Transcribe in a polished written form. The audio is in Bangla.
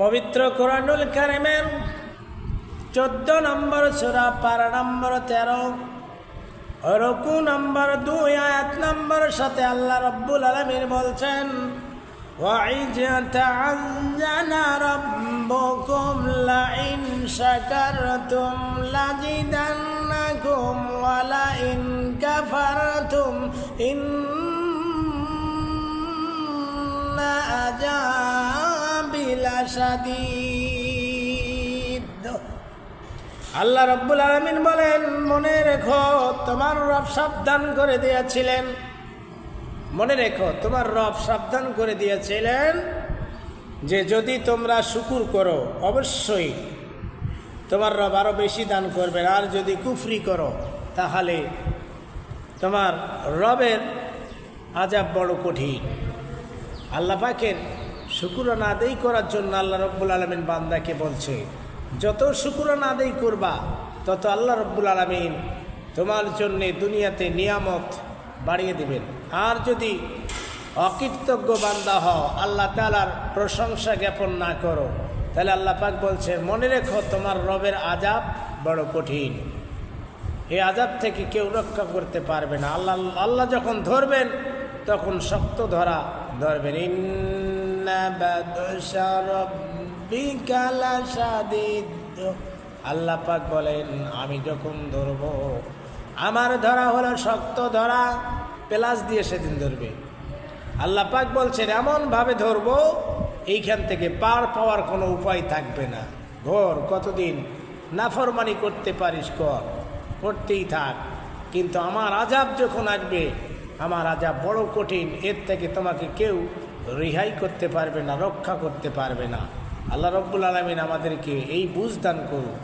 পবিত্র কোরআনুল কারীমের 14 নম্বর সূরা পারা নম্বর 13 রুকু নম্বর 2 আয়াত নম্বর 7 আল্লাহ রাব্বুল আলামিন বলছেন وَإِذْ تَعَذَّنَ رَبُّكُمْ لَئِنْ شَكَرْتُمْ لَزِيدَنَّكُمْ وَلَئِنْ كَفَرْتُمْ إِنَّ عَذَابِي لَشَدِيدٌ। আল্লাহ রাব্বুল আলামিন বলেন, মনে রেখো তোমার রব সাবধান করে দিয়েছিলেন, মনে রেখো তোমার রব সাবধান করে দিয়েছিলেন যে যদি তোমরা শুকর করো অবশ্যই তোমার রব আরো বেশি দান করবেন, আর যদি কুফরি করো তাহলে তোমার রবের আযাব বড় কঠিন। আল্লাহ পাকের শুকরানা আদায় করার জন্য আল্লাহ রাব্বুল আলামিন বান্দাকে বলছে, যত শুকরানা আদায় করবা তত আল্লাহ রাব্বুল আলামিন তোমার জন্য দুনিয়াতে নিয়ামত বাড়িয়ে দিবেন। আর যদি অকৃতজ্ঞ বান্দা হও, আল্লাহ তাআলার প্রশংসা জ্ঞাপন না করো, তাহলে আল্লাহ পাক বলছে মনে রেখো তোমার রবের আযাব বড় কঠিন। এই আযাব থেকে কেউ রক্ষা করতে পারবে না। আল্লাহ যখন ধরবেন তখন শক্ত ধরবেন। ইন্না বাদশা রাব্বিকা লাশাদীদ। আল্লাহ পাক বলেন আমি যখন ধরব, আমার ধরা হলো শক্ত ধরা, পেলাস দিয়ে সেদিন ধরবে। আল্লাহ পাক বলছেন এমনভাবে ধরবো এইখান থেকে পার পাওয়ার কোনো উপায় থাকবে না। ধর, কতদিন নাফরমানি করতে পারিস কর, করতেই থাক, কিন্তু আমার আযাব যখন আসবে, আমার আযাব বড় কঠিন, এর থেকে তোমাকে কেউ রেহাই করতে পারবে না, রক্ষা করতে পারবে না। আল্লাহ রাব্বুল আলামিন আমাদেরকে এই বুঝ দান করুক।